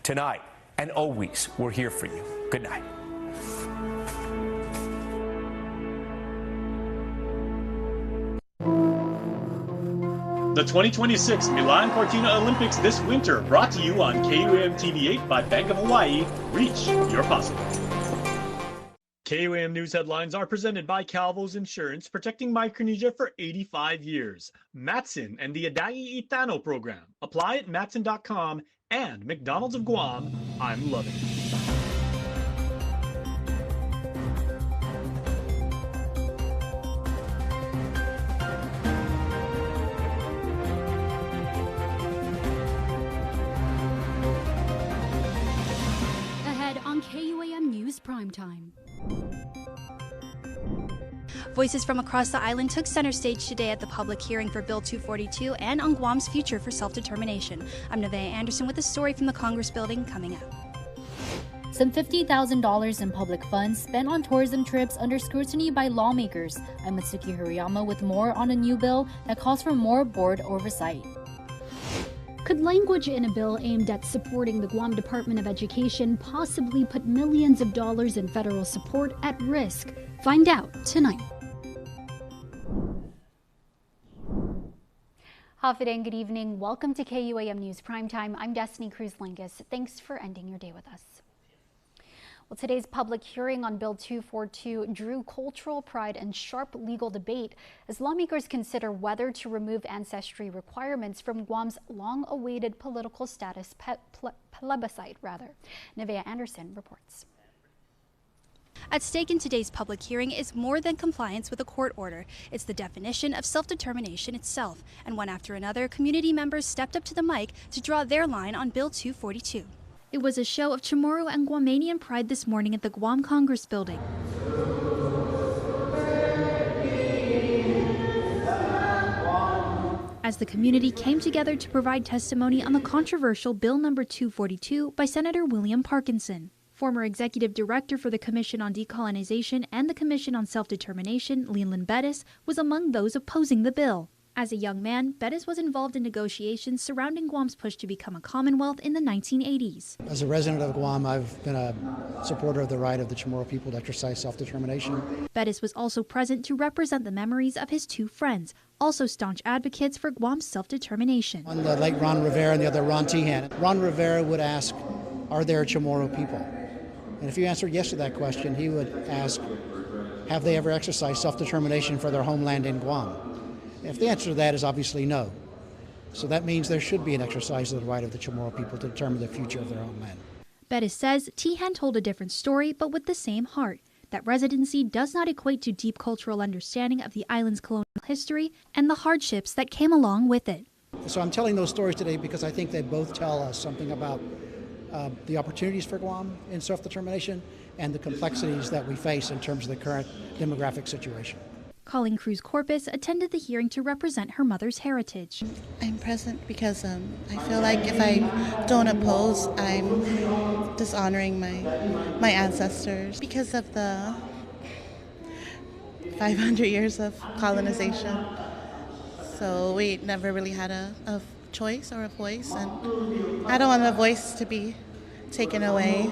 tonight. And always, we're here for you. Good night. The 2026 Milan Cortina Olympics this winter, brought to you on KUAM TV8 by Bank of Hawaii. Reach your possible. KUAM News headlines are presented by Calvo's Insurance, protecting Micronesia for 85 years. Matson and the Adai Itano program. Apply at matson.com and McDonald's of Guam. I'm loving it. KUAM News Primetime. Voices from across the island took center stage today at the public hearing for Bill 242 and on Guam's future for self-determination. I'm Nevaeh Anderson with a story from the Congress building coming up. Some $50,000 in public funds spent on tourism trips under scrutiny by lawmakers. I'm Mitsuki Hariyama with more on a new bill that calls for more board oversight. Could language in a bill aimed at supporting the Guam Department of Education possibly put millions of dollars in federal support at risk? Find out tonight. Hafid, good evening. Welcome to KUAM News Primetime. I'm Destiny Cruz-Lingus. Thanks for ending your day with us. Well, today's public hearing on Bill 242 drew cultural pride and sharp legal debate as lawmakers consider whether to remove ancestry requirements from Guam's long-awaited political status plebiscite. Nevaeh Anderson reports. At stake in today's public hearing is more than compliance with a court order. It's the definition of self-determination itself. And one after another, community members stepped up to the mic to draw their line on Bill 242. It was a show of Chamorro and Guamanian pride this morning at the Guam Congress building. As the community came together to provide testimony on the controversial Bill number 242 by Senator William Parkinson. Former executive director for the Commission on Decolonization and the Commission on Self-Determination, Leland Bettis, was among those opposing the bill. As a young man, Bettis was involved in negotiations surrounding Guam's push to become a Commonwealth in the 1980s. As a resident of Guam, I've been a supporter of the right of the Chamorro people to exercise self-determination. Bettis was also present to represent the memories of his two friends, also staunch advocates for Guam's self-determination. One, the late Ron Rivera, and the other Ron Tehan. Ron Rivera would ask, are there Chamorro people? And if you answered yes to that question, he would ask, have they ever exercised self-determination for their homeland in Guam? If the answer to that is obviously no. So that means there should be an exercise of the right of the Chamorro people to determine the future of their homeland. Bettis says Tehan told a different story, but with the same heart, that residency does not equate to deep cultural understanding of the island's colonial history and the hardships that came along with it. So I'm telling those stories today because I think they both tell us something about the opportunities for Guam in self-determination and the complexities that we face in terms of the current demographic situation. Colleen Cruz Corpus attended the hearing to represent her mother's heritage. I'm present because I feel like if I don't oppose, I'm dishonoring my ancestors because of the 500 years of colonization. So we never really had a choice or a voice, and I don't want my voice to be taken away.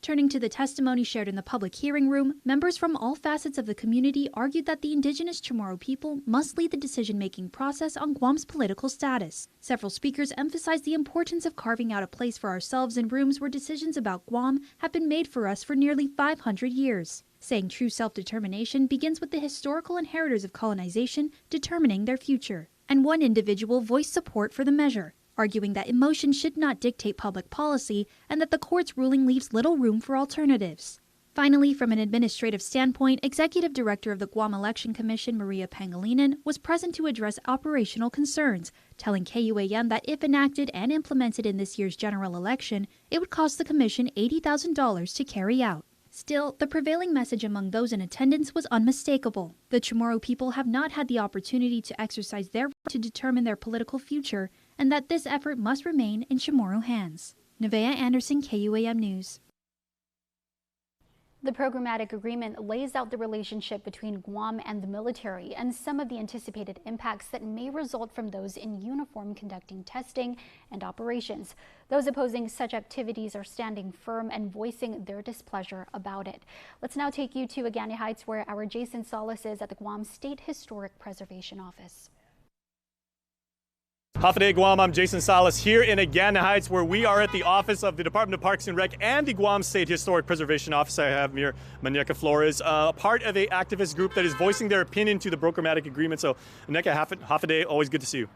Turning to the testimony shared in the public hearing room, members from all facets of the community argued that the indigenous Chamorro people must lead the decision-making process on Guam's political status. Several speakers emphasized the importance of carving out a place for ourselves in rooms where decisions about Guam have been made for us for nearly 500 years, saying true self-determination begins with the historical inheritors of colonization determining their future. And one individual voiced support for the measure, arguing that emotion should not dictate public policy and that the court's ruling leaves little room for alternatives. Finally, from an administrative standpoint, Executive Director of the Guam Election Commission, Maria Pangilinan, was present to address operational concerns, telling KUAM that if enacted and implemented in this year's general election, it would cost the commission $80,000 to carry out. Still, the prevailing message among those in attendance was unmistakable. The Chamorro people have not had the opportunity to exercise their right to determine their political future, and that this effort must remain in Chamorro hands. Nevaeh Anderson, KUAM News. The programmatic agreement lays out the relationship between Guam and the military and some of the anticipated impacts that may result from those in uniform conducting testing and operations. Those opposing such activities are standing firm and voicing their displeasure about it. Let's now take you to Agana Heights, where our Jason Salas is at the Guam State Historic Preservation Office. Hafa Guam, I'm Jason Salas here in Agana Heights, where we are at the office of the Department of Parks and Rec and the Guam State Historic Preservation Office. I have here Maneka Flores, part of an activist group that is voicing their opinion to the programmatic agreement. So, Maneka, Hafa, always good to see you.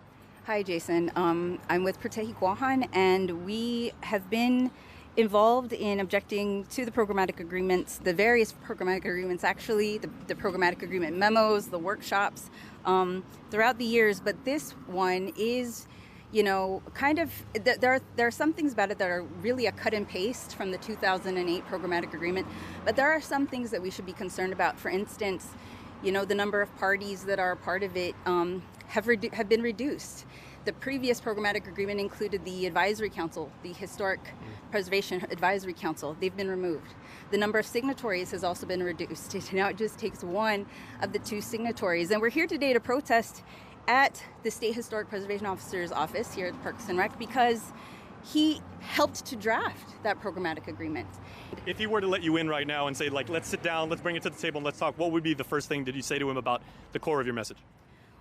Hi, Jason. I'm with Pratehi Guahan, and we have been involved in objecting to the programmatic agreements, the various programmatic agreements, actually, the programmatic agreement memos, the workshops, throughout the years. But this one is, kind of, there are some things about it that are really a cut and paste from the 2008 programmatic agreement. But there are some things that we should be concerned about. For instance, the number of parties that are a part of it have been reduced. The previous programmatic agreement included the Advisory Council, the Historic Preservation Advisory Council. They've been removed. The number of signatories has also been reduced. Now it just takes one of the two signatories. And we're here today to protest at the State Historic Preservation Officer's office here at Parks and Rec because he helped to draft that programmatic agreement. If he were to let you in right now and say, let's sit down, let's bring it to the table and let's talk, what would be the first thing that you say to him about the core of your message?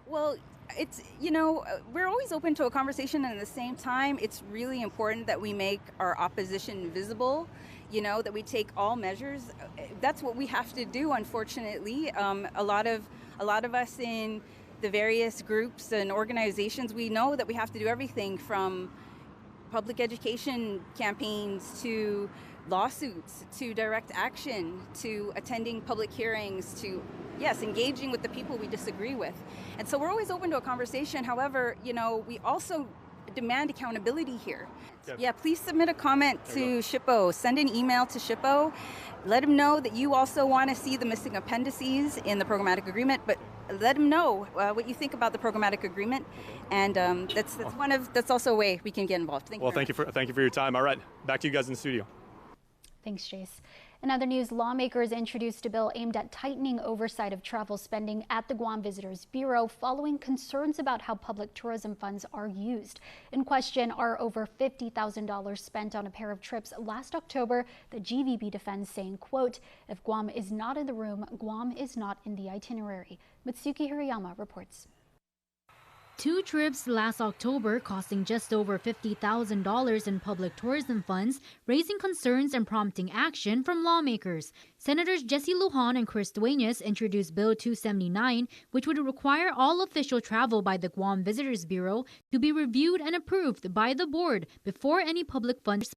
Well, it's, we're always open to a conversation, and at the same time, it's really important that we make our opposition visible, that we take all measures. That's what we have to do, unfortunately. A lot of us in the various groups and organizations, we know that we have to do everything from public education campaigns to lawsuits, to direct action, to attending public hearings, to, yes, engaging with the people we disagree with. And so we're always open to a conversation. However, we also demand accountability here. Yeah, please submit a comment to SHPO. Send an email to SHPO. Let them know that you also want to see the missing appendices in the programmatic agreement, but let them know what you think about the programmatic agreement. And that's also a way we can get involved. Thank you for your time. All right, back to you guys in the studio. Thanks, Chase. In other news, lawmakers introduced a bill aimed at tightening oversight of travel spending at the Guam Visitors Bureau following concerns about how public tourism funds are used. In question are over $50,000 spent on a pair of trips last October that GVB defends, saying, quote, "If Guam is not in the room, Guam is not in the itinerary." Mitsuki Hirayama reports. 2 trips last October costing just over $50,000 in public tourism funds, raising concerns and prompting action from lawmakers. Senators Jesse Lujan and Chris Duenas introduced Bill 279, which would require all official travel by the Guam Visitors Bureau to be reviewed and approved by the board before any public funds.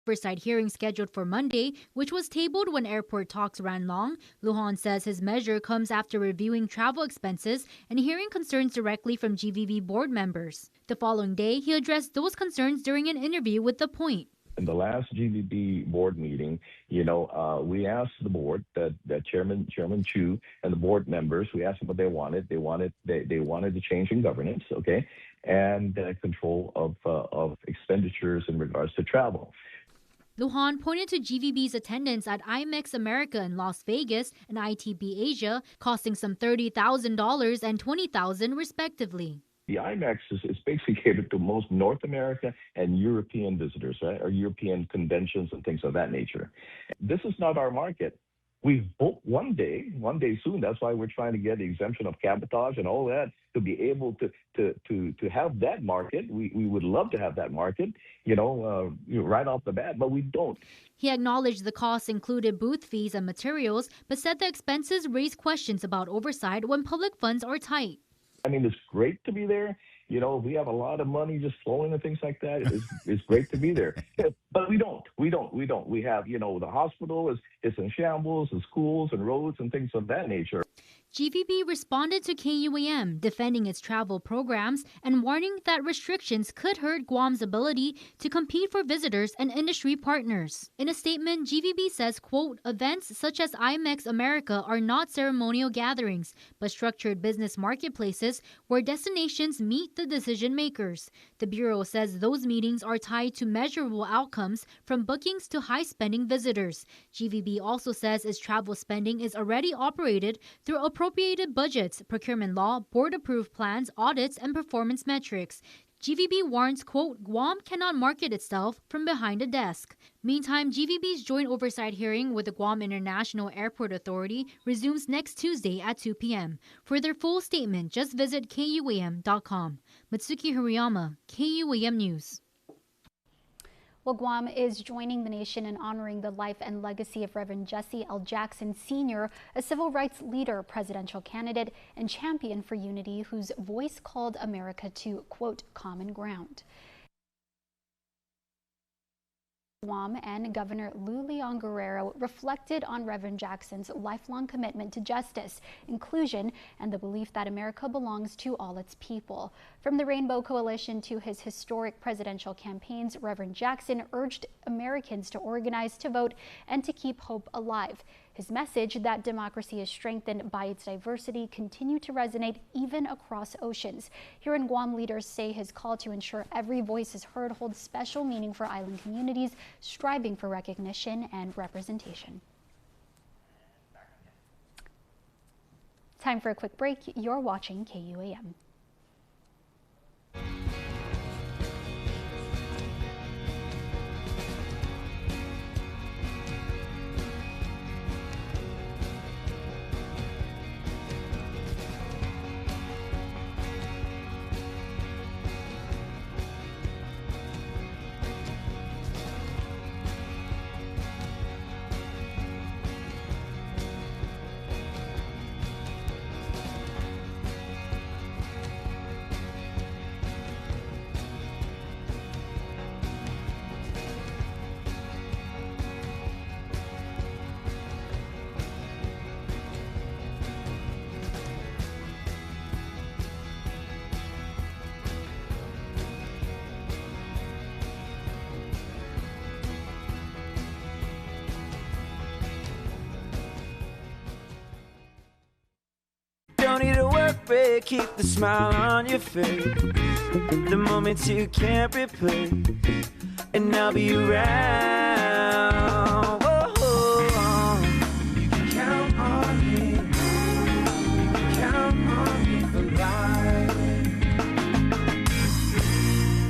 Oversight hearing scheduled for Monday, which was tabled when airport talks ran long. Lujan says his measure comes after reviewing travel expenses and hearing concerns directly from GVB board members. The following day, he addressed those concerns during an interview with The Point. In the last GVB board meeting, we asked the board, that Chairman Chu and the board members, we asked them what they wanted. They wanted the change in governance, okay, and control of expenditures in regards to travel. Lujan pointed to GVB's attendance at IMEX America in Las Vegas and ITB Asia, costing some $30,000 and $20,000 respectively. The IMEX is basically catered to most North America and European visitors, right? Or European conventions and things of that nature. This is not our market. We hope one day soon, that's why we're trying to get the exemption of cabotage and all that, to be able to have that market. We would love to have that market, right off the bat, but we don't. He acknowledged the costs included booth fees and materials, but said the expenses raise questions about oversight when public funds are tight. I mean, it's great to be there. We have a lot of money just flowing and things like that. It's great to be there. But we don't. We have, the hospital is in shambles, and schools and roads and things of that nature. GVB responded to KUAM, defending its travel programs and warning that restrictions could hurt Guam's ability to compete for visitors and industry partners. In a statement, GVB says, quote, "Events such as IMEX America are not ceremonial gatherings, but structured business marketplaces where destinations meet the decision makers. The Bureau says those meetings are tied to measurable outcomes from bookings to high-spending visitors. GVB also says its travel spending is already operated through appropriated budgets, procurement law, board-approved plans, audits, and performance metrics. GVB warns, quote, Guam cannot market itself from behind a desk. Meantime, GVB's joint oversight hearing with the Guam International Airport Authority resumes next Tuesday at 2 p.m. For their full statement, just visit KUAM.com. Mitsuki Hirayama, KUAM News. Well, Guam is joining the nation in honoring the life and legacy of Reverend Jesse L. Jackson Sr., a civil rights leader, presidential candidate, and champion for unity whose voice called America to, quote, common ground. Guam and Governor Lou Leon Guerrero reflected on Reverend Jackson's lifelong commitment to justice, inclusion, and the belief that America belongs to all its people. From the Rainbow Coalition to his historic presidential campaigns, Reverend Jackson urged Americans to organize, to vote, and to keep hope alive. His message that democracy is strengthened by its diversity continued to resonate even across oceans. Here in Guam, leaders say his call to ensure every voice is heard holds special meaning for island communities striving for recognition and representation. Time for a quick break. You're watching KUAM. Don't need a work break, keep the smile on your face. The moments you can't replace, and I'll be around. Whoa, you can count on me. You can count on me for life.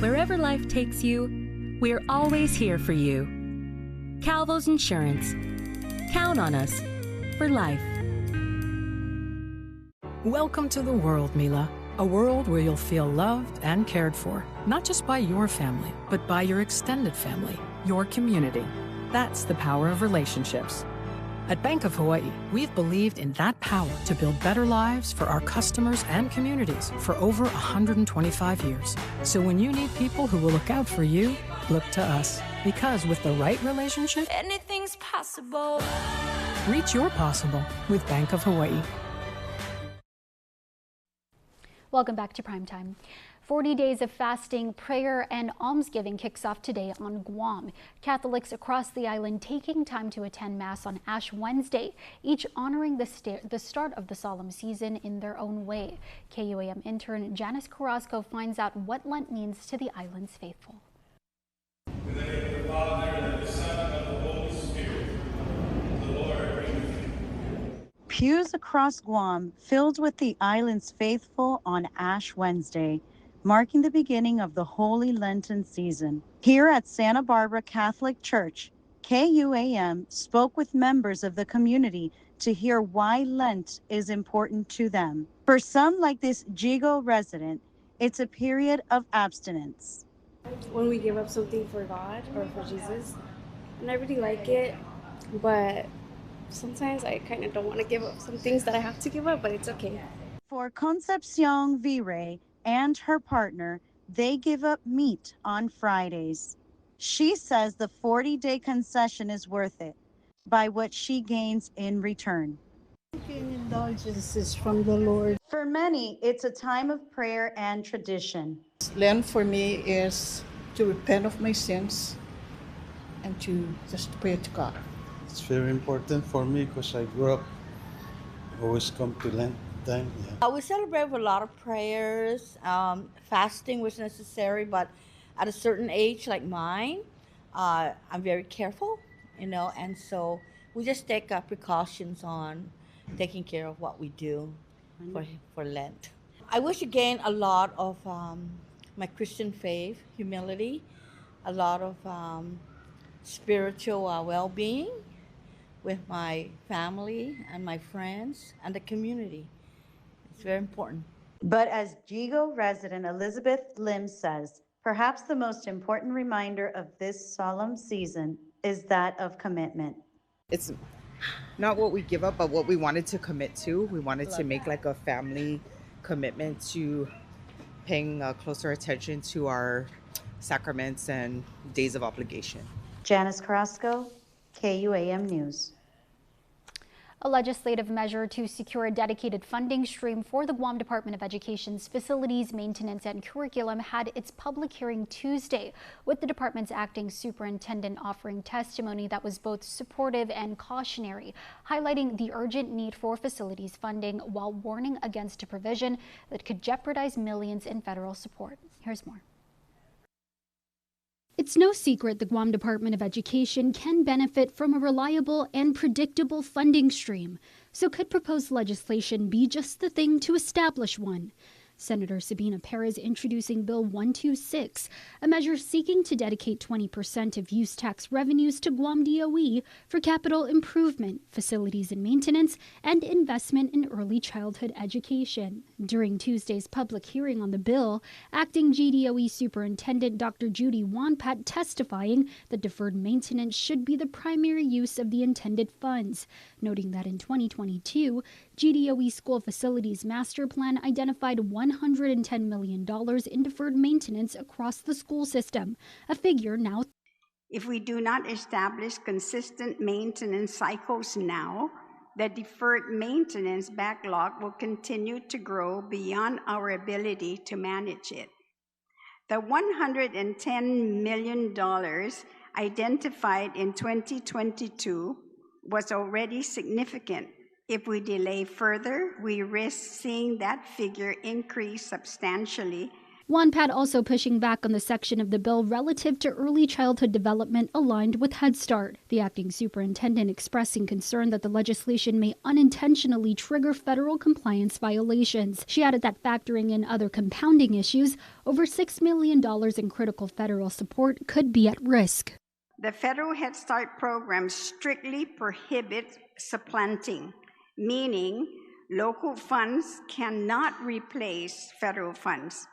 Wherever life takes you, we're always here for you. Calvo's Insurance. Count on us for life. Welcome to the world, Mila. A world where you'll feel loved and cared for, not just by your family, but by your extended family, your community. That's the power of relationships. At Bank of Hawaii, we've believed in that power to build better lives for our customers and communities for over 125 years. So when you need people who will look out for you, look to us. Because with the right relationship, Anything's possible. reach your possible with Bank of Hawaii. Welcome back to Primetime. 40 days of fasting, prayer, and almsgiving kicks off today on Guam. Catholics across the island taking time to attend Mass on Ash Wednesday, each honoring the start of the solemn season in their own way. KUAM intern Janice Carrasco finds out what Lent means to the island's faithful. In the name of the Father, and of the Son, and of the Holy Spirit, the Lord be with you. Pews across Guam filled with the island's faithful on Ash Wednesday, marking the beginning of the Holy Lenten season. Here at Santa Barbara Catholic Church, KUAM spoke with members of the community to hear why Lent is important to them. For some, like this Jigo resident, it's a period of abstinence. When we give up something for God or for Jesus, and I really like it, but sometimes I kind of don't want to give up some things that I have to give up, but it's okay. For Concepcion Vire and her partner, they give up meat on Fridays. She says the 40-day concession is worth it by what she gains in return. Indulgences from the Lord. For many, it's a time of prayer and tradition. Lent for me is to repent of my sins and to just pray to God. It's very important for me because I grew up, always come to Lent then. We celebrate with a lot of prayers. Fasting was necessary, but at a certain age like mine, I'm very careful, and so we just take precautions on taking care of what we do for Lent. I wish to gain a lot of my Christian faith, humility, a lot of spiritual well-being with my family and my friends and the community. It's very important. But as Jigo resident Elizabeth Lim says, perhaps the most important reminder of this solemn season is that of commitment. It's not what we give up, but what we wanted to commit to. We wanted to make like a family commitment to paying closer attention to our sacraments and days of obligation. Janice Carrasco, KUAM News. A legislative measure to secure a dedicated funding stream for the Guam Department of Education's facilities, maintenance, and curriculum had its public hearing Tuesday, with the department's acting superintendent offering testimony that was both supportive and cautionary, highlighting the urgent need for facilities funding while warning against a provision that could jeopardize millions in federal support. Here's more. It's no secret the Guam Department of Education can benefit from a reliable and predictable funding stream. So could proposed legislation be just the thing to establish one? Senator Sabina Perez introducing Bill 126, a measure seeking to dedicate 20% of use tax revenues to Guam DOE for capital improvement, facilities and maintenance, and investment in early childhood education. During Tuesday's public hearing on the bill, acting GDOE Superintendent Dr. Judy Wanpat testifying that deferred maintenance should be the primary use of the intended funds, noting that in 2022, GDOE School Facilities Master Plan identified $110 million in deferred maintenance across the school system, a figure now. If we do not establish consistent maintenance cycles now, the deferred maintenance backlog will continue to grow beyond our ability to manage it. The $110 million identified in 2022 was already significant. If we delay further, we risk seeing that figure increase substantially. Wanpat also pushing back on the section of the bill relative to early childhood development aligned with Head Start. The acting superintendent expressing concern that the legislation may unintentionally trigger federal compliance violations. She added that factoring in other compounding issues, over $6 million in critical federal support could be at risk. The federal Head Start program strictly prohibits supplanting, meaning local funds cannot replace federal funds,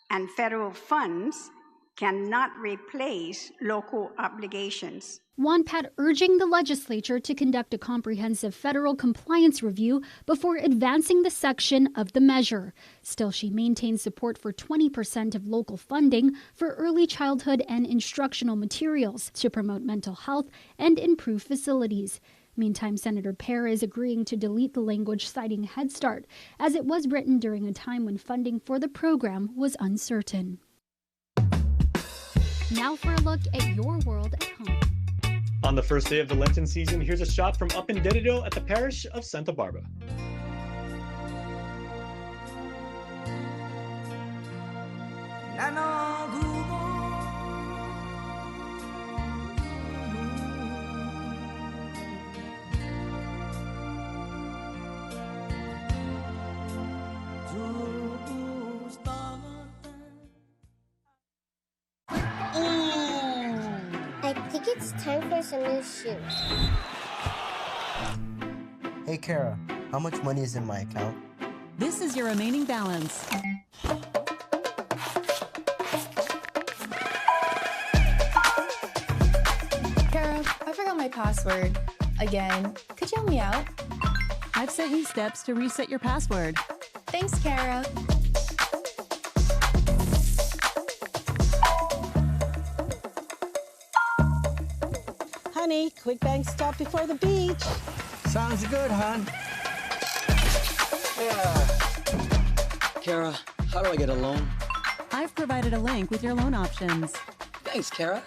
and federal funds cannot replace local obligations. Wanpat urging the legislature to conduct a comprehensive federal compliance review before advancing the section of the measure. Still, she maintains support for 20% of local funding for early childhood and instructional materials to promote mental health and improve facilities. Meantime, Senator Perez agreeing to delete the language citing Head Start, as it was written during a time when funding for the program was uncertain. Now for a look at your world at home. On the first day of the Lenten season, here's a shot from up in Dedido at the parish of Santa Barbara. I think it's time for some new shoes. Hey Kara, how much money is in my account? This is your remaining balance. Kara, I forgot my password. Again. Could you help me out? I've sent you steps to reset your password. Thanks, Kara. Honey, quick bank stop before the beach. Sounds good, hon. Kara, how do I get a loan? I've provided a link with your loan options. Thanks, Kara.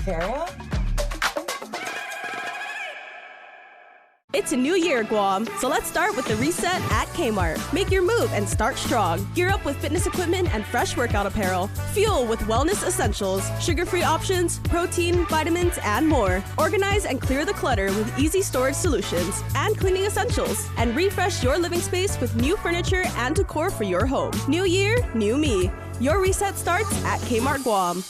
Kara? It's a new year, Guam, so let's start with the reset at Kmart. Make your move and start strong. Gear up with fitness equipment and fresh workout apparel. Fuel with wellness essentials, sugar-free options, protein, vitamins, and more. Organize and clear the clutter with easy storage solutions and cleaning essentials. And refresh your living space with new furniture and decor for your home. New year, new me. Your reset starts at Kmart Guam.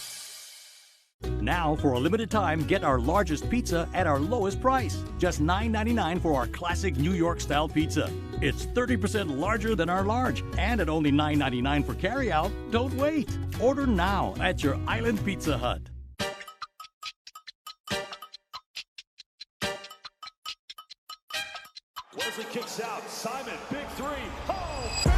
Now, for a limited time, get our largest pizza at our lowest price. Just $9.99 for our classic New York-style pizza. It's 30% larger than our large, and at only $9.99 for carryout. Don't wait. Order now at your Island Pizza Hut. Wesley kicks out. Simon, big three. Oh, baby!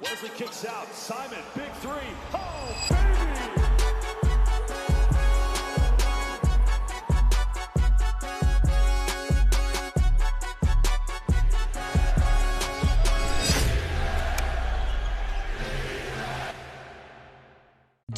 Wesley kicks out. Simon, big three. Oh, baby!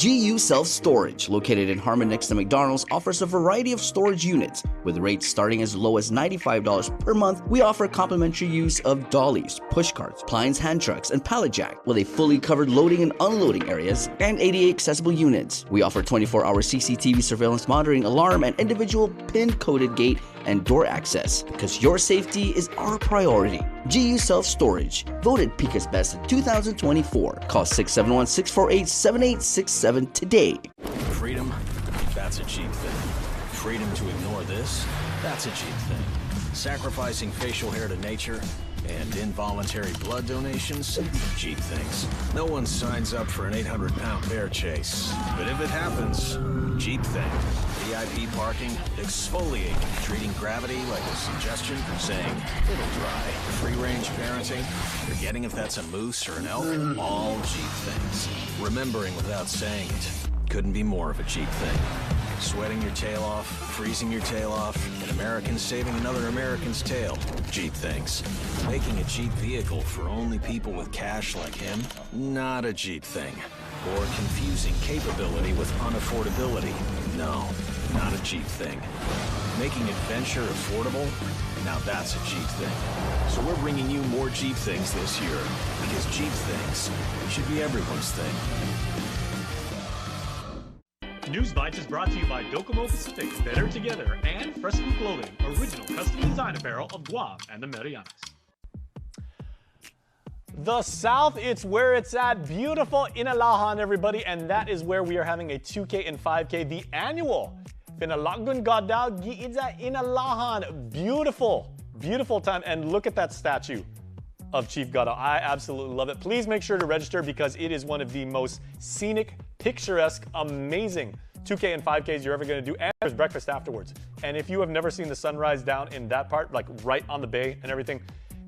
GU Self Storage, located in Harmon next to McDonald's, offers a variety of storage units. With rates starting as low as $95 per month, we offer complimentary use of dollies, push carts, Plines hand trucks, and pallet jack, with a fully covered loading and unloading areas and ADA accessible units. We offer 24-hour CCTV surveillance monitoring, alarm, and individual pin-coded gate and door access, because your safety is our priority. GU Self Storage, voted Pika's Best in 2024. Call 671-648-7867 today. Freedom, that's a cheap thing. Freedom to ignore this, that's a cheap thing. Sacrificing facial hair to nature, And involuntary blood donations? Cheap things. No one signs up for an 800-pound bear chase. But if it happens, cheap thing. VIP parking, exfoliating, treating gravity like a suggestion, saying, it'll dry. Free-range parenting, forgetting if that's a moose or an elk, all cheap things. Remembering without saying it, couldn't be more of a cheap thing. Sweating your tail off, freezing your tail off, an American saving another American's tail. Cheap things. Making a cheap vehicle for only people with cash like him? Not a cheap thing. Or confusing capability with unaffordability? No, not a cheap thing. Making adventure affordable? Now that's a cheap thing. So we're bringing you more cheap things this year, because cheap things should be everyone's thing. News Bites is brought to you by Docomo Pacific, Better Together, and Fresco Clothing, original custom design apparel of Guam and the Marianas. The South, it's where it's at. Beautiful Inalahan, everybody, and that is where we are having a 2K and 5K, the annual Pinalagun Gadao Giidza Inalahan. Beautiful, beautiful time, and look at that statue of Chief Gadao. I absolutely love it. Please make sure to register because it is one of the most scenic, picturesque, amazing 2K and 5Ks you're ever going to do, and there's breakfast afterwards. And if you have never seen the sunrise down in that part, like right on the bay and everything,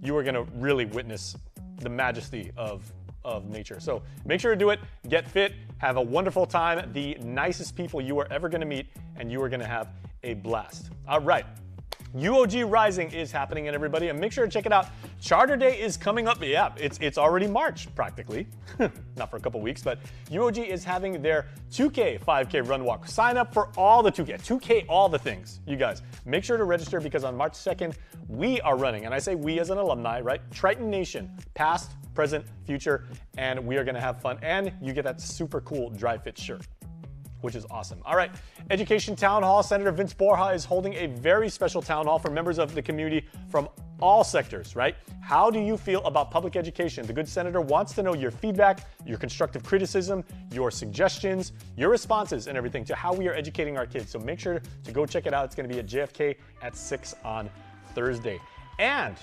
you are going to really witness the majesty of nature. So make sure to do it, get fit, have a wonderful time, the nicest people you are ever going to meet, and you are going to have a blast. All right. UOG Rising is happening, and everybody, and make sure to check it out. Charter Day is coming up. Yeah, it's already March, practically. Not for a couple weeks, but UOG is having their 2K, 5K run walk. Sign up for all the 2K, all the things. You guys, make sure to register because on March 2nd, we are running, and I say we as an alumni, right? Triton Nation, past, present, future, and we are going to have fun, and you get that super cool dry fit shirt, which is awesome. All right, Education Town Hall. Senator Vince Borja is holding a very special town hall for members of the community from all sectors, right? How do you feel about public education? The good senator wants to know your feedback, your constructive criticism, your suggestions, your responses, and everything to how we are educating our kids. So make sure to go check it out. It's going to be at JFK at 6 on Thursday. And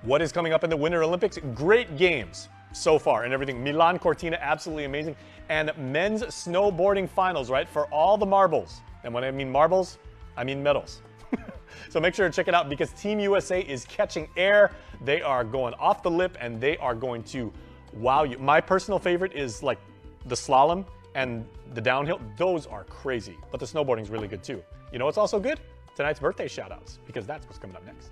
what is coming up in the Winter Olympics? Great games so far and everything. Milan Cortina, absolutely amazing. And men's snowboarding finals, right? For all the marbles. And when I mean marbles, I mean medals. So make sure to check it out because Team USA is catching air. They are going off the lip and they are going to wow you. My personal favorite is like the slalom and the downhill. Those are crazy, but the snowboarding is really good too. You know what's also good? Tonight's birthday shout-outs, because that's what's coming up next.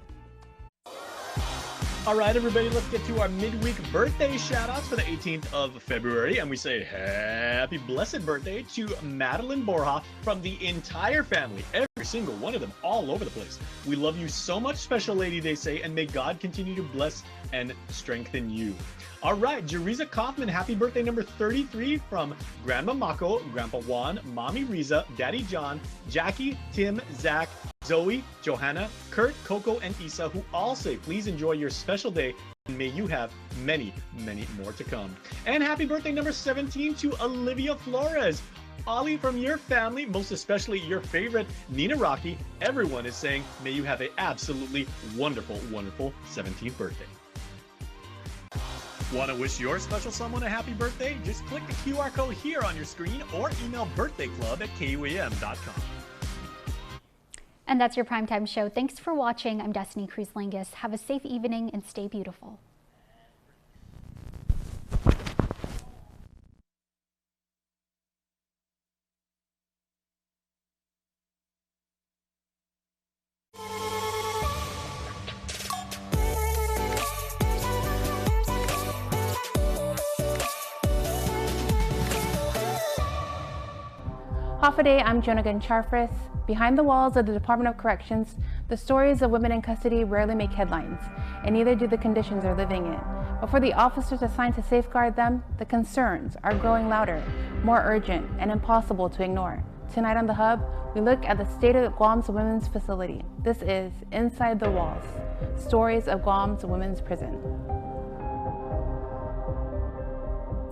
All right, everybody, let's get to our midweek birthday shout-outs for the 18th of February. And we say happy blessed birthday to Madeline Borja from the entire family, every single one of them, all over the place. We love you so much, special lady, they say, and may God continue to bless and strengthen you. All right, Jeriza Kaufman, happy birthday number 33 from Grandma Mako, Grandpa Juan, Mommy Riza, Daddy John, Jackie, Tim, Zach, Zoe, Johanna, Kurt, Coco, and Isa, who all say, please enjoy your special day, and may you have many, many more to come. And happy birthday number 17 to Olivia Flores. Ollie, from your family, most especially your favorite Nina Rocky, everyone is saying, may you have an absolutely wonderful, wonderful 17th birthday. Want to wish your special someone a happy birthday? Just click the QR code here on your screen or email birthdayclub@kuam.com. And that's your primetime show. Thanks for watching. I'm Destiny Cruz-Lingus. Have a safe evening and stay beautiful. Hafaday, I'm Jonagan Charfris. Behind the walls of the Department of Corrections, the stories of women in custody rarely make headlines, and neither do the conditions they're living in. But for the officers assigned to safeguard them, the concerns are growing louder, more urgent, and impossible to ignore. Tonight on The Hub, we look at the state of Guam's women's facility. This is Inside the Walls, Stories of Guam's Women's Prison.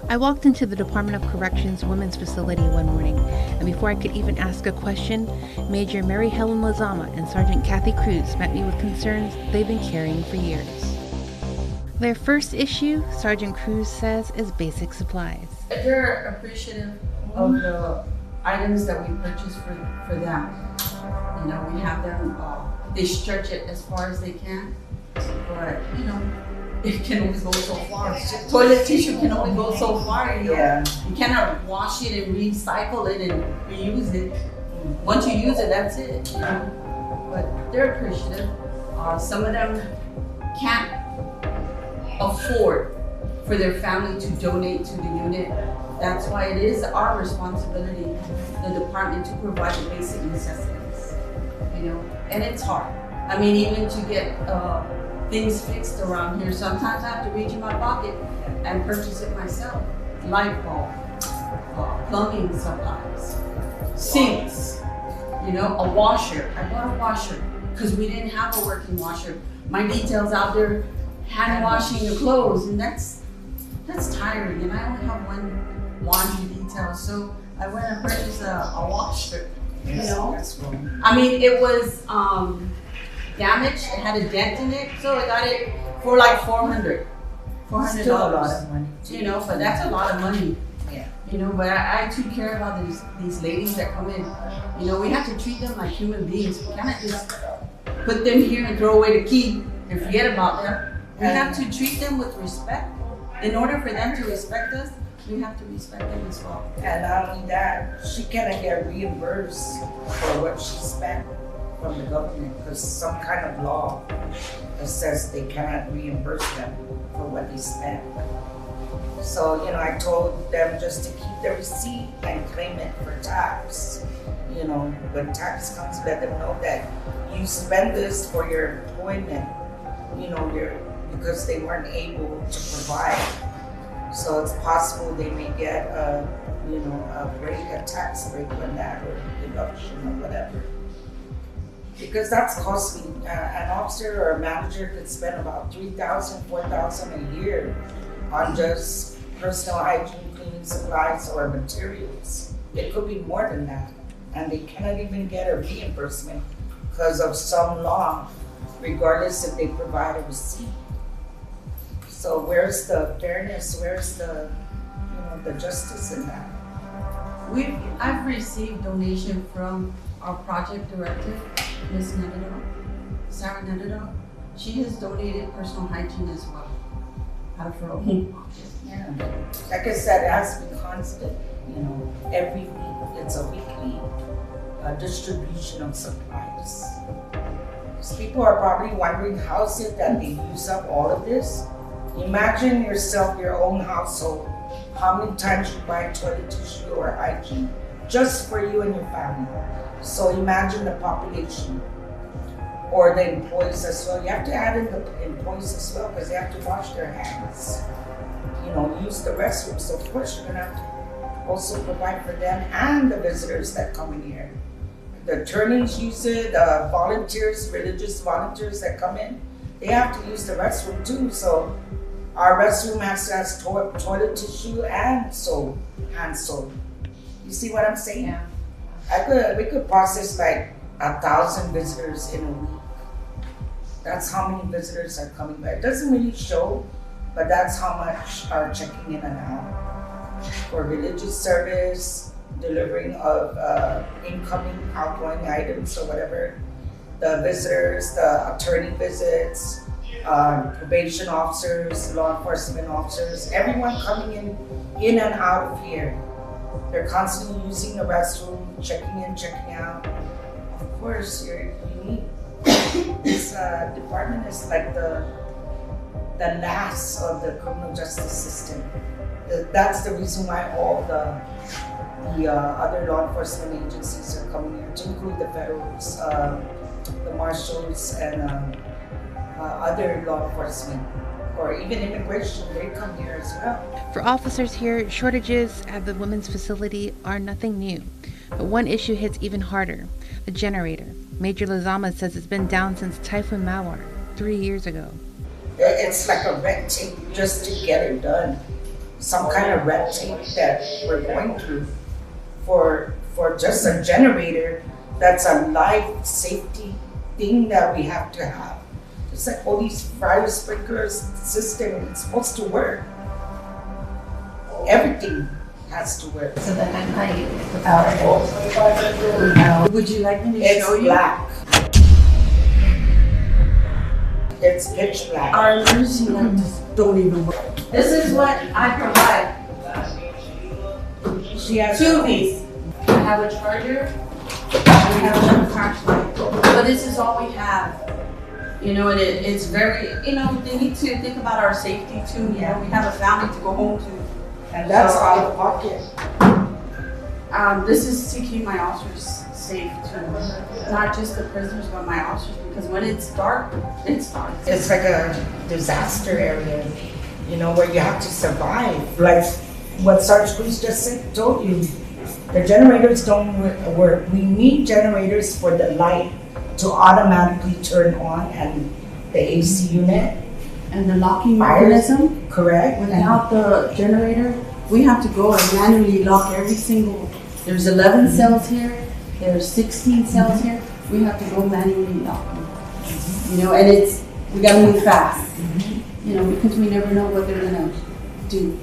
I walked into the Department of Corrections Women's Facility one morning, and before I could even ask a question, Major Mary Helen Lozama and Sergeant Kathy Cruz met me with concerns they've been carrying for years. Their first issue, Sergeant Cruz says, is basic supplies. They're appreciative of the items that we purchase for them. You know, we have them, they stretch it as far as they can, but you know, it can only go so far. Toilet tissue can only go so far, you know. Yeah. You cannot wash it and recycle it and reuse it. Once you use it, that's it, you know. But they're appreciative. Some of them can't afford for their family to donate to the unit. That's why it is our responsibility, the department, to provide the basic necessities, you know, and it's hard. I mean, even to get things fixed around here, sometimes I have to reach in my pocket and purchase it myself. Light bulb, plumbing supplies, sinks, you know, a washer. I bought a washer because we didn't have a working washer. My detail's out there hand washing the clothes, and that's tiring, and I only have one laundry detail, so I went and purchased a washer, you know? I mean, it was damaged, it had a dent in it, so I got it for like $400. Still a lot of money. You know, but that's a lot of money. Yeah. You know, but I too care about these ladies that come in. You know, we have to treat them like human beings. We cannot just put them here and throw away the key and forget about them. We have to treat them with respect. In order for them to respect us, we have to respect them as well. And not only that, she cannot get reimbursed for what she spent from the government, because some kind of law that says they cannot reimburse them for what they spent. So, you know, I told them just to keep the receipt and claim it for tax. You know, when tax comes, let them know that you spend this for your employment, you know, because they weren't able to provide. So it's possible they may get a tax break on that, or deduction or whatever. Because that's costly. An officer or a manager could spend about $3,000, $4,000 a year on just personal hygiene, cleaning supplies, or materials. It could be more than that. And they cannot even get a reimbursement because of some law, regardless if they provide a receipt. So where's the fairness? Where's the justice in that? I've received donation from our project director, Ms. Nedado, Sarah Nedado. She has donated personal hygiene as well, out of her own pocket. Yeah. Like I said, it has to be constant. You know, every week it's a weekly distribution of supplies. So people are probably wondering how is it that they use up all of this. Imagine yourself, your own household, how many times you buy toilet tissue or hygiene just for you and your family. So imagine the population or the employees as well. You have to add in the employees as well because they have to wash their hands, you know, use the restrooms. So of course you're gonna have to also provide for them and the visitors that come in here. The attorneys use it, the volunteers, religious volunteers that come in, they have to use the restroom too. So our restroom has toilet tissue and soap, hand soap. You see what I'm saying? Yeah. We could process like 1,000 visitors in a week. That's how many visitors are coming by. It doesn't really show, but that's how much are checking in and out. For religious service, delivering of incoming, outgoing items or whatever. The visitors, the attorney visits, probation officers, law enforcement officers, everyone coming in and out of here. They're constantly using the restroom, checking in, checking out. Of course, you're unique. This department is like the last of the criminal justice system. That's the reason why all the other law enforcement agencies are coming here, to include the federals, the marshals, and other law enforcement, or even immigration. They come here as well. For officers here, shortages at the women's facility are nothing new. But one issue hits even harder: the generator. Major Lozama says it's been down since Typhoon Mawar 3 years ago. It's like a red tape just to get it done. some kind of red tape that we're going through for just a generator that's a life safety thing that we have to have. It's like all these fire sprinklers system, it's supposed to work. Everything has to work. So then at night, would you like me to show you? It's black. It's pitch black. Our emergency lights don't even work. This is what I provide. She has 2 of these. I have a charger, and we have a flashlight. But this is all we have. You know, and it's very, you know, they need to think about our safety too. You know, we have a family to go home to. And that's out of pocket. This is to keep my officers safe too. Not just the prisoners, but my officers, because when it's dark, it's dark. It's like a disaster area, you know, where you have to survive. Like what Sergeant Cruz just told you, the generators don't work. We need generators for the light to automatically turn on and the AC unit. And the locking mechanism. Correct. Without the generator, we have to go and manually lock every single, there's 11 cells here, there's 16 cells here. We have to go manually lock them. You know, and we gotta move fast. You know, because we never know what they're gonna do.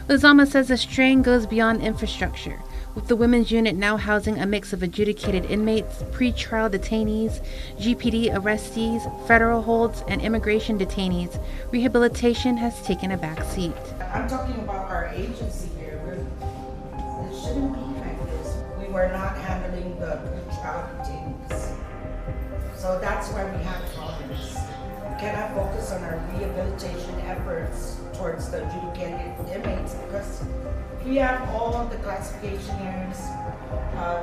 Lizama says the strain goes beyond infrastructure, with the women's unit now housing a mix of adjudicated inmates, pre-trial detainees, GPD arrestees, federal holds, and immigration detainees. Rehabilitation has taken a back seat. I'm talking about our agency here. It shouldn't be like this. We were not handling the pre-trial detainees. So that's why we have problems. We cannot focus on our rehabilitation efforts towards the adjudicated inmates because we have all of the classifications.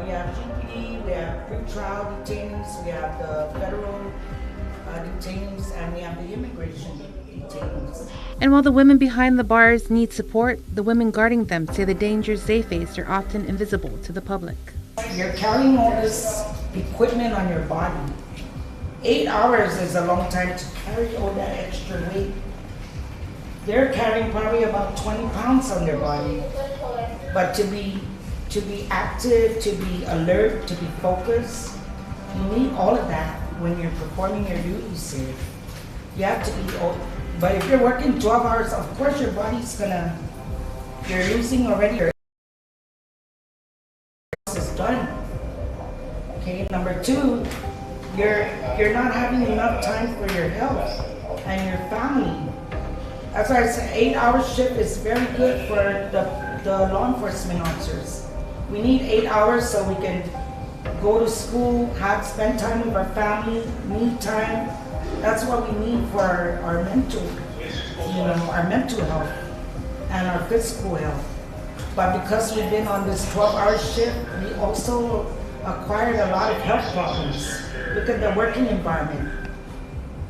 We have GPD, we have pre-trial detainees, we have the federal detainees, and we have the immigration detainees. And while the women behind the bars need support, the women guarding them say the dangers they face are often invisible to the public. You're carrying all this equipment on your body. 8 hours is a long time to carry all that extra weight. They're carrying probably about 20 pounds on their body. But to be active, to be alert, to be focused, you need all of that when you're performing your duties here. You have to be, but if you're working 12 hours, of course your body's you're losing already your is done. Okay, number 2, you're not having enough time for your health and your family. That's why I say 8-hour shift is very good for the law enforcement officers. We need 8 hours so we can go to school, spend time with our family, need time. That's what we need for our mental, our mental health and our physical health. But because we've been on this 12-hour shift, we also acquired a lot of health problems. Look at the working environment.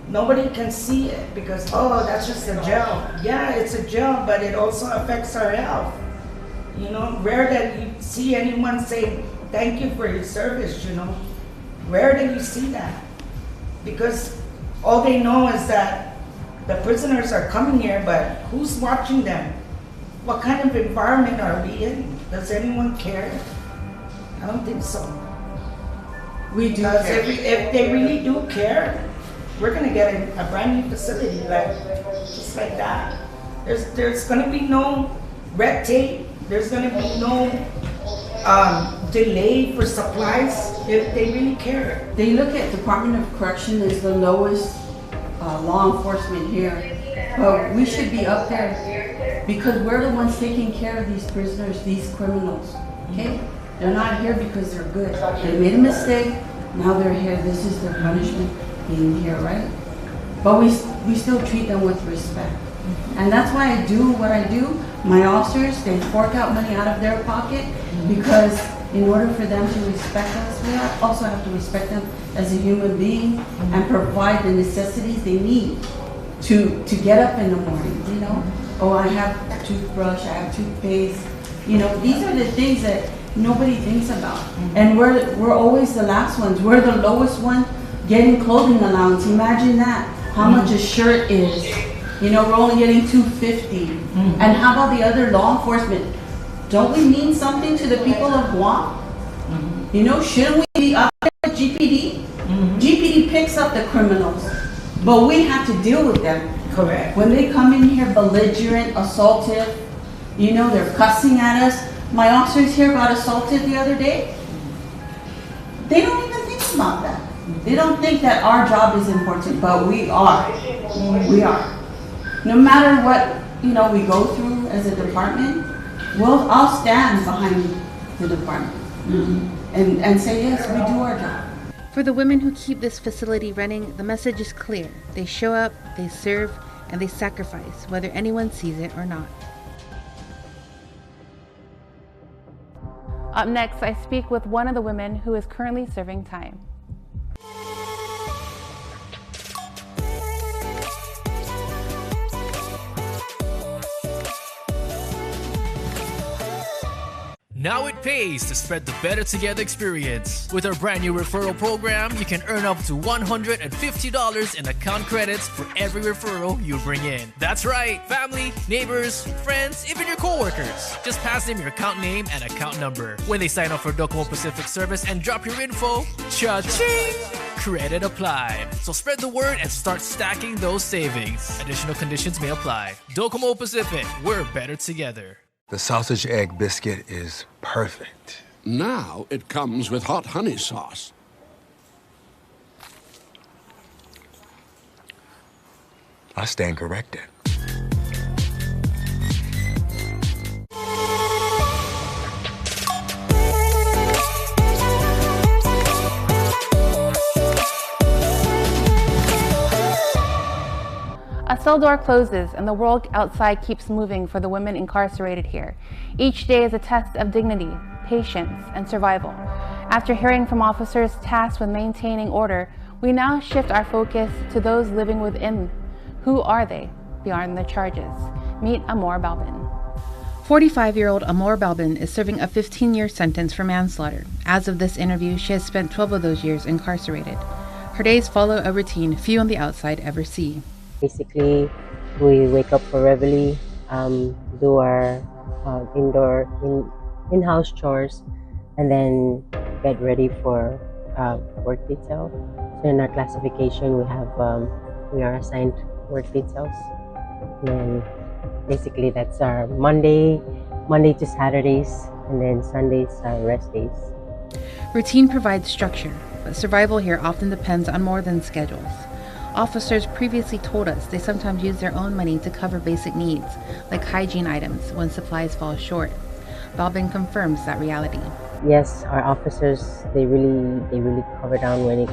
Nobody can see it because, oh, that's just a jail. Yeah, it's a jail, but it also affects our health. You know, rare that you see anyone say, thank you for your service, you know. Rare that you see that. Because all they know is that the prisoners are coming here, but who's watching them? What kind of environment are we in? Does anyone care? I don't think so. We do because care. If they really do care, we're gonna get a brand new facility, just like that. There's gonna be no red tape. There's gonna be no delay for supplies if they really care. They look at Department of Correction as the lowest law enforcement here, but we should be up there because we're the ones taking care of these prisoners, these criminals. Okay, they're not here because they're good. They made a mistake. Now they're here. This is their punishment. Being here, right? But we still treat them with respect. And that's why I do what I do. My officers, they fork out money out of their pocket because in order for them to respect us, we also have to respect them as a human being and provide the necessities they need to get up in the morning, you know? Oh, I have a toothbrush, I have toothpaste. You know, these are the things that nobody thinks about. And we're always the last ones. We're the lowest one getting clothing allowance. Imagine that, how much a shirt is. You know, we're only getting $250. And how about the other law enforcement? Don't we mean something to the people of Guam? You know, shouldn't we be up there with GPD? GPD picks up the criminals, but we have to deal with them. Correct. When they come in here belligerent, assaultive, you know, they're cussing at us. My officers here got assaulted the other day. They don't even think about that. They don't think that our job is important, but we are. We are. No matter what, you know, we go through as a department, I'll stand behind the department and say, yes, we do our job. For the women who keep this facility running, the message is clear. They show up, they serve, and they sacrifice, whether anyone sees it or not. Up next, I speak with one of the women who is currently serving time. Now it pays to spread the Better Together experience. With our brand new referral program, you can earn up to $150 in account credits for every referral you bring in. That's right, family, neighbors, friends, even your coworkers. Just pass them your account name and account number. When they sign up for Docomo Pacific Service and drop your info, cha-ching! Credit applied. So spread the word and start stacking those savings. Additional conditions may apply. Docomo Pacific, we're better together. The sausage egg biscuit is perfect. Now it comes with hot honey sauce. I stand corrected. A cell door closes and the world outside keeps moving for the women incarcerated here. Each day is a test of dignity, patience, and survival. After hearing from officers tasked with maintaining order, we now shift our focus to those living within. Who are they beyond the charges? Meet Amor Balbin. 45-year-old Amor Balbin is serving a 15-year sentence for manslaughter. As of this interview, she has spent 12 of those years incarcerated. Her days follow a routine few on the outside ever see. Basically, we wake up for reveille, do our in-house chores, and then get ready for work detail. So in our classification, we are assigned work details. And then basically that's our Monday to Saturdays, and then Sundays are rest days. Routine provides structure, but survival here often depends on more than schedules. Officers previously told us they sometimes use their own money to cover basic needs, like hygiene items, when supplies fall short. Balbin confirms that reality. Yes, our officers, they really cover down when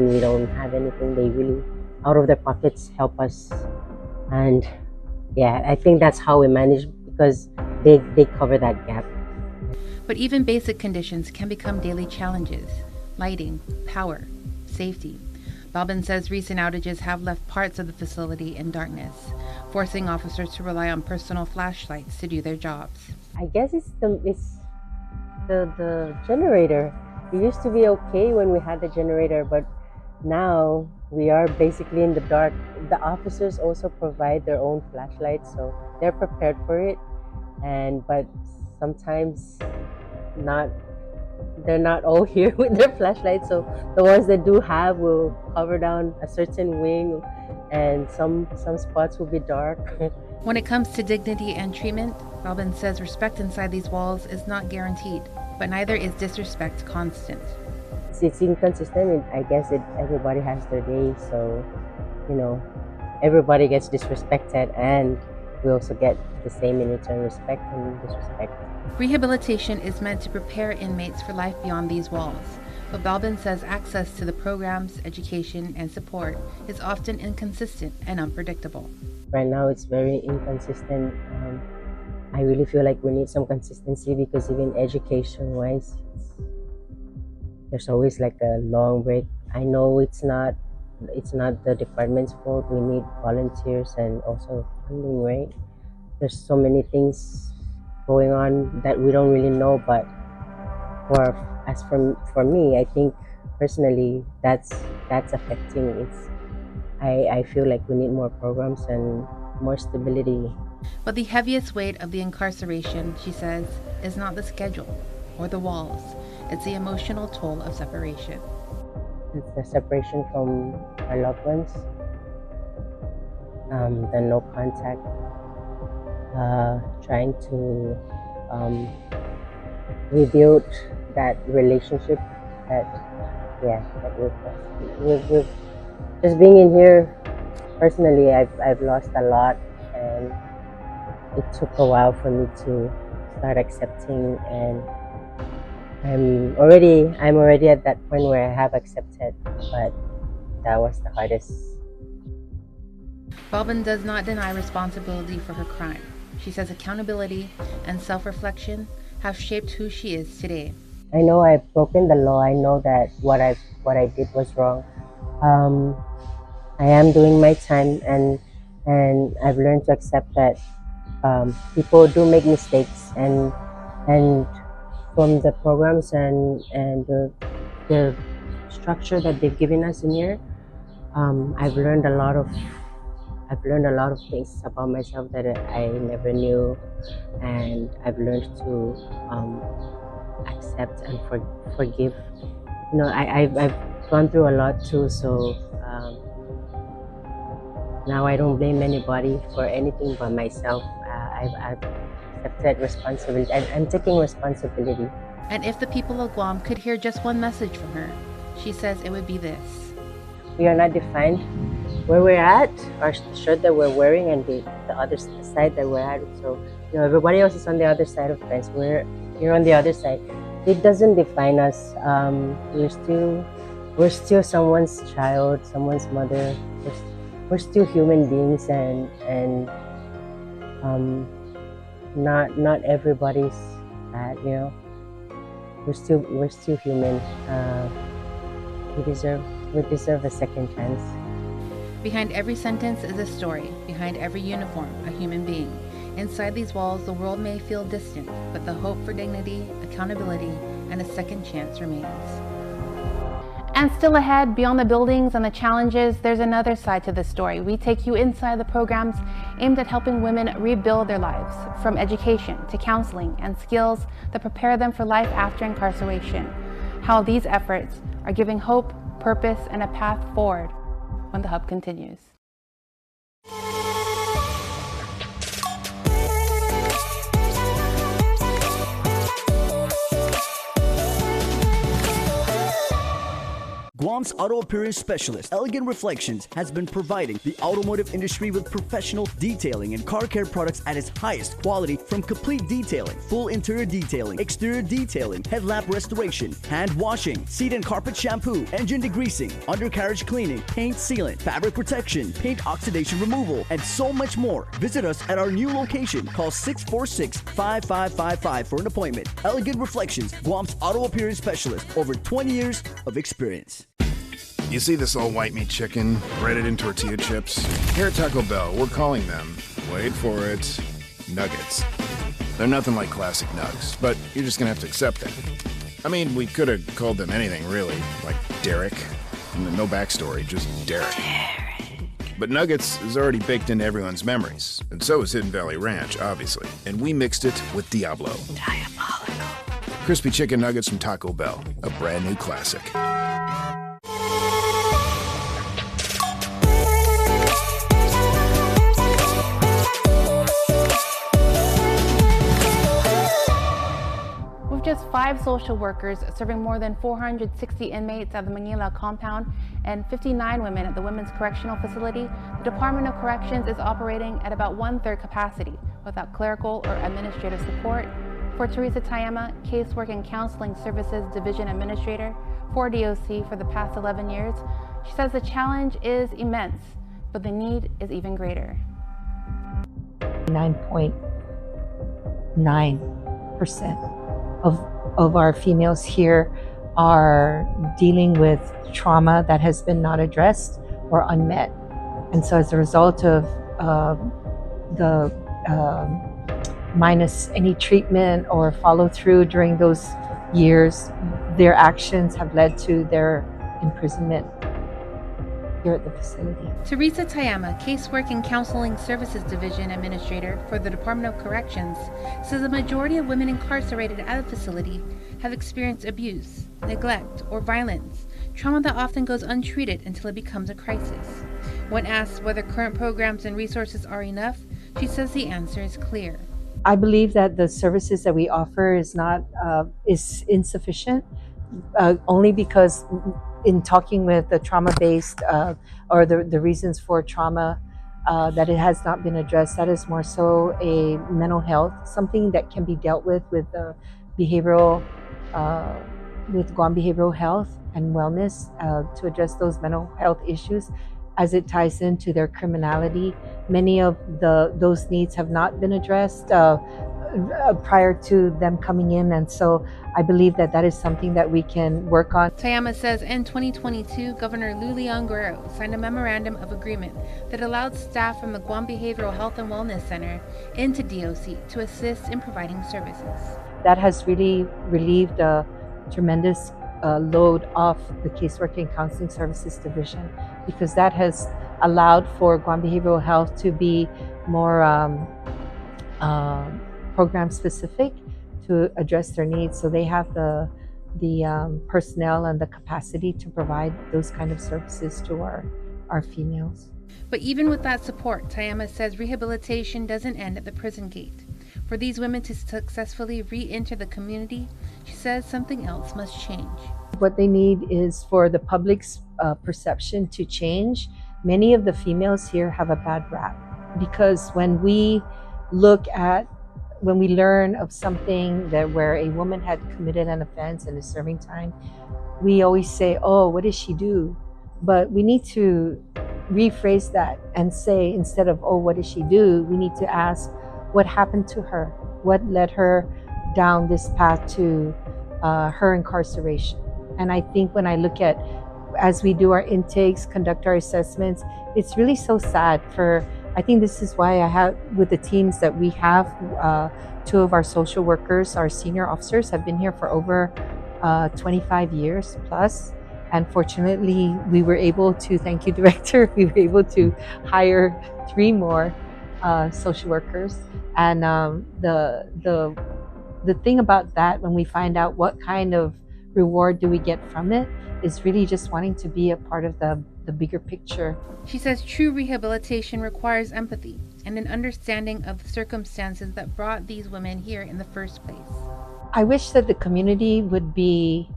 we don't have anything. They really, out of their pockets, help us. And yeah, I think that's how we manage, because they cover that gap. But even basic conditions can become daily challenges. Lighting, power, safety. Balbin says recent outages have left parts of the facility in darkness, forcing officers to rely on personal flashlights to do their jobs. I guess it's the generator. It used to be okay when we had the generator, but now we are basically in the dark. The officers also provide their own flashlights, so they're prepared for it. But sometimes they're not all here with their flashlights, so the ones that do have will cover down a certain wing, and some spots will be dark. When it comes to dignity and treatment, Balbin says respect inside these walls is not guaranteed, but neither is disrespect constant. It's inconsistent. I guess everybody has their day, so everybody gets disrespected, and we also get the same in return, respect and disrespect. Rehabilitation is meant to prepare inmates for life beyond these walls, but Balbin says access to the programs, education, and support is often inconsistent and unpredictable. Right now it's very inconsistent. I really feel like we need some consistency, because even education-wise, there's always like a long break. I know it's not the department's fault. We need volunteers and also funding, right? There's so many things going on that we don't really know, but for me, I think personally that's affecting it. I feel like we need more programs and more stability. But the heaviest weight of the incarceration, she says, is not the schedule or the walls. It's the emotional toll of separation. It's the separation from our loved ones, the no contact, trying to rebuild that relationship that we've just being in here. Personally, I've lost a lot, and it took a while for me to start accepting, and I'm already at that point where I have accepted, but that was the hardest. Balvin does not deny responsibility for her crime. She says accountability and self-reflection have shaped who she is today. I know I've broken the law. I know that what I did was wrong. I am doing my time, and I've learned to accept that people do make mistakes, and from the programs and the structure that they've given us in here, I've learned a lot of things about myself that I never knew, and I've learned to accept and forgive. You know, I've gone through a lot too, so now I don't blame anybody for anything but myself. I've accepted responsibility. I'm taking responsibility. And if the people of Guam could hear just one message from her, she says it would be this. We are not defined where we're at, our shirt that we're wearing, and the other side that we're at. So, you know, everybody else is on the other side of the fence. We're here on the other side. It doesn't define us. We're still someone's child, someone's mother. We're still human beings, and not everybody's bad, you know. We're still human. We deserve a second chance. Behind every sentence is a story. Behind every uniform, a human being. Inside these walls, the world may feel distant, but the hope for dignity, accountability, and a second chance remains. And still ahead, beyond the buildings and the challenges, there's another side to this story. We take you inside the programs aimed at helping women rebuild their lives, from education to counseling and skills that prepare them for life after incarceration. How these efforts are giving hope, purpose, and a path forward when the Hub continues. Guam's auto appearance specialist, Elegant Reflections, has been providing the automotive industry with professional detailing and car care products at its highest quality, from complete detailing, full interior detailing, exterior detailing, headlamp restoration, hand washing, seat and carpet shampoo, engine degreasing, undercarriage cleaning, paint sealant, fabric protection, paint oxidation removal, and so much more. Visit us at our new location. Call 646-5555 for an appointment. Elegant Reflections, Guam's auto appearance specialist, over 20 years of experience. You see this all white meat chicken, breaded in tortilla chips? Here at Taco Bell, we're calling them, wait for it, nuggets. They're nothing like classic nugs, but you're just gonna have to accept that. I mean, we could have called them anything really, like Derek. No backstory, just Derek. But nuggets is already baked into everyone's memories, and so is Hidden Valley Ranch, obviously. And we mixed it with Diablo. Diabolical. Crispy chicken nuggets from Taco Bell, a brand new classic. Just 5 social workers serving more than 460 inmates at the Manila compound and 59 women at the Women's Correctional Facility, the Department of Corrections is operating at about 1/3 capacity without clerical or administrative support. For Teresa Tayama, Casework and Counseling Services Division Administrator for DOC for the past 11 years, she says the challenge is immense, but the need is even greater. 9.9% of our females here are dealing with trauma that has been not addressed or unmet. And so as a result of the minus any treatment or follow through during those years, their actions have led to their imprisonment. here at the facility. Teresa Tayama, Casework and Counseling Services Division Administrator for the Department of Corrections, says the majority of women incarcerated at the facility have experienced abuse, neglect, or violence, trauma that often goes untreated until it becomes a crisis. When asked whether current programs and resources are enough, she says the answer is clear. I believe that the services that we offer is insufficient, only because in talking with the trauma-based or the reasons for trauma, that it has not been addressed. That is more so a mental health, something that can be dealt with behavioral, with Guam Behavioral Health and Wellness to address those mental health issues as it ties into their criminality. Many of those needs have not been addressed prior to them coming in, and so I believe that is something that we can work on. Tayama says in 2022, Governor Lulian Guerrero signed a memorandum of agreement that allowed staff from the Guam Behavioral Health and Wellness Center into DOC to assist in providing services. That has really relieved a tremendous load off the Casework and Counseling Services Division, because that has allowed for Guam Behavioral Health to be more program specific to address their needs. So they have the personnel and the capacity to provide those kind of services to our females. But even with that support, Tayama says rehabilitation doesn't end at the prison gate. For these women to successfully re-enter the community, she says something else must change. What they need is for the public's perception to change. Many of the females here have a bad rap, because when we learn of something where a woman had committed an offense and is serving time, we always say, oh, what did she do? But we need to rephrase that and say, instead of, oh, what did she do? We need to ask, what happened to her? What led her down this path to her incarceration? And I think when I look at, as we do our intakes, conduct our assessments, it's really so sad I think this is why I have, with the teams that we have, two of our social workers, our senior officers, have been here for over 25 years plus. And fortunately, we were able to, thank you, Director, we were able to hire 3 more social workers. And the thing about that, when we find out what kind of reward do we get from it, is really just wanting to be a part of the bigger picture. She says true rehabilitation requires empathy and an understanding of the circumstances that brought these women here in the first place. I wish that the community would be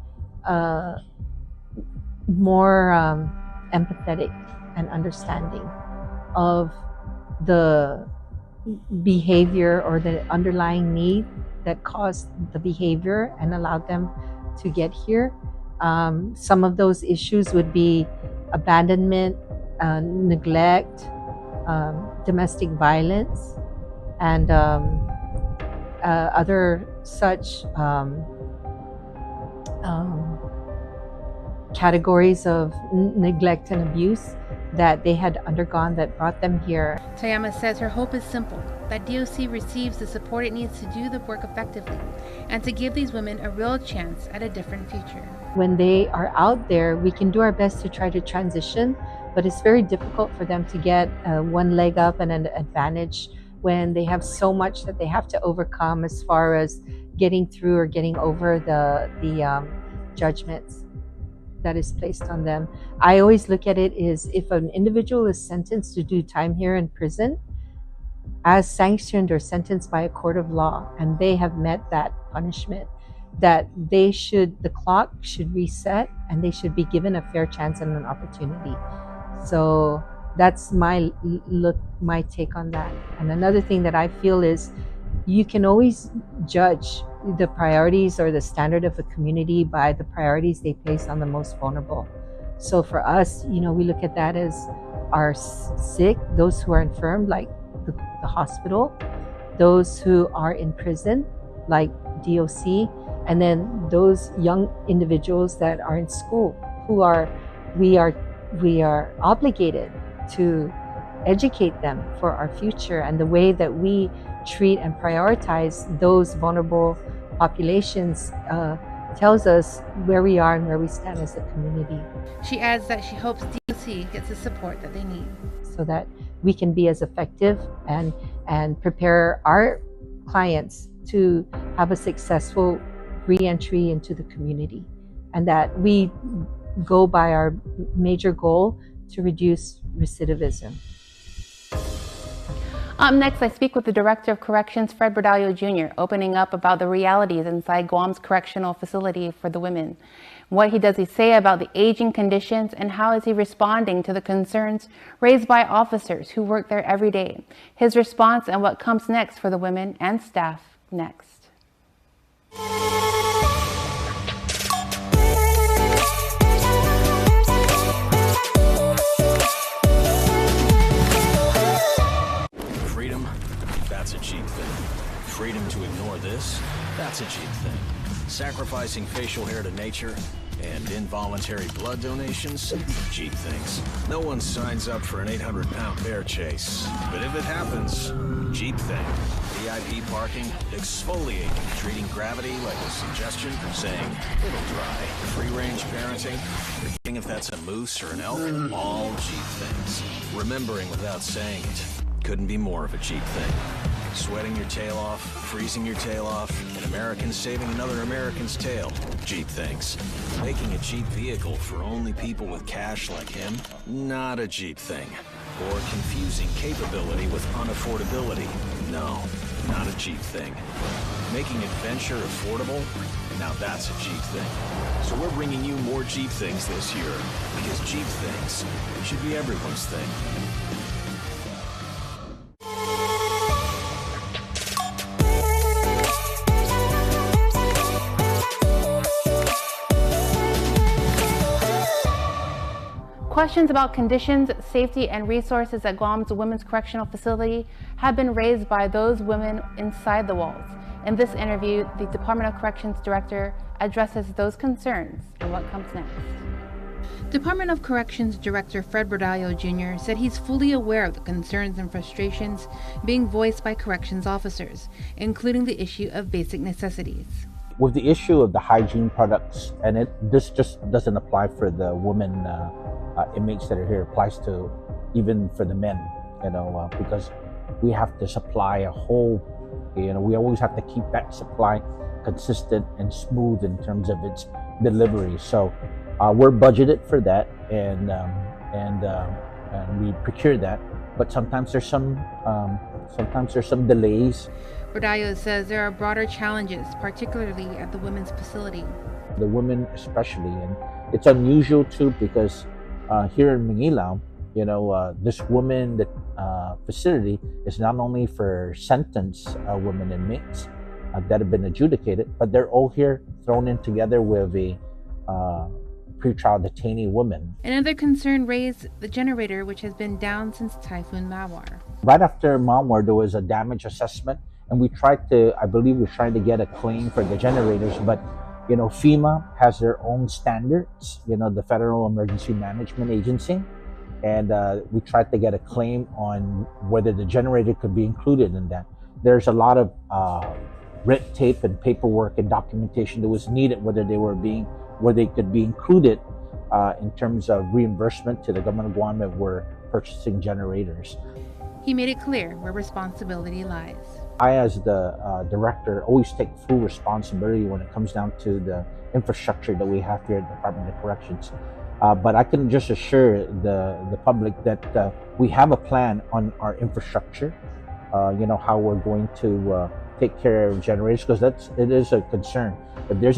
more empathetic and understanding of the behavior or the underlying need that caused the behavior and allowed them to get here. Some of those issues would be abandonment, neglect, domestic violence, and other such categories of neglect and abuse that they had undergone that brought them here. Tayama says her hope is simple, that DOC receives the support it needs to do the work effectively and to give these women a real chance at a different future. When they are out there, we can do our best to try to transition, but it's very difficult for them to get one leg up and an advantage when they have so much that they have to overcome as far as getting through or getting over the judgments that is placed on them. I always look at it as, if an individual is sentenced to do time here in prison, as sanctioned or sentenced by a court of law, and they have met that punishment, that the clock should reset and they should be given a fair chance and an opportunity. So that's my take on that. And another thing that I feel is, you can always judge the priorities or the standard of a community by the priorities they place on the most vulnerable. So for us, we look at that as our sick, those who are infirm, like the hospital, those who are in prison, like DOC, and then those young individuals that are in school, we are obligated to educate them for our future. And the way that we treat and prioritize those vulnerable populations tells us where we are and where we stand as a community. She adds that she hopes DOC gets the support that they need, so that we can be as effective and prepare our clients to have a successful re-entry into the community, and that we go by our major goal to reduce recidivism. Up next, I speak with the Director of Corrections, Fred Bordallo Jr., opening up about the realities inside Guam's correctional facility for the women. What does he say about the aging conditions, and how is he responding to the concerns raised by officers who work there every day? His response and what comes next for the women and staff next. Freedom, that's a cheap thing. Freedom to ignore this, that's a cheap thing. Sacrificing facial hair to nature and involuntary blood donations, cheap things. No one signs up for an 800-pound bear chase. But if it happens, cheap thing. VIP parking, exfoliating, treating gravity like a suggestion, saying, it'll dry. Free-range parenting, forgetting if that's a moose or an elk, all cheap things. Remembering without saying it, couldn't be more of a cheap thing. Sweating your tail off, freezing your tail off, an American saving another American's tail. Cheap things. Making a cheap vehicle for only people with cash like him? Not a cheap thing. Or confusing capability with unaffordability? No, not a cheap thing. Making adventure affordable? Now that's a cheap thing. So we're bringing you more cheap things this year, because cheap things should be everyone's thing. Questions about conditions, safety, and resources at Guam's Women's Correctional Facility have been raised by those women inside the walls. In this interview, the Department of Corrections Director addresses those concerns and what comes next. Department of Corrections Director Fred Bordallo Jr. said he's fully aware of the concerns and frustrations being voiced by corrections officers, including the issue of basic necessities. With the issue of the hygiene products, and this just doesn't apply for the women inmates that are here, it applies to even for the men, because we have to supply a whole, we always have to keep that supply consistent and smooth in terms of its delivery. So we're budgeted for that, and we procure that, but sometimes there's some delays. Bordallo says there are broader challenges, particularly at the women's facility. The women especially, and it's unusual too, because here in Manila, this women facility is not only for sentenced women inmates that have been adjudicated, but they're all here thrown in together with a pretrial detainee woman. Another concern raised the generator, which has been down since Typhoon Mawar. Right after Mawar, there was a damage assessment, and I believe we're trying to get a claim for the generators, but FEMA has their own standards, the Federal Emergency Management Agency, and we tried to get a claim on whether the generator could be included in that. There's a lot of red tape and paperwork and documentation that was needed, whether they could be included in terms of reimbursement to the government of Guam if we're purchasing generators. He made it clear where responsibility lies. I, as the director, always take full responsibility when it comes down to the infrastructure that we have here at the Department of Corrections. But I can just assure the public that we have a plan on our infrastructure, how we're going to take care of generators, because it is a concern. If there's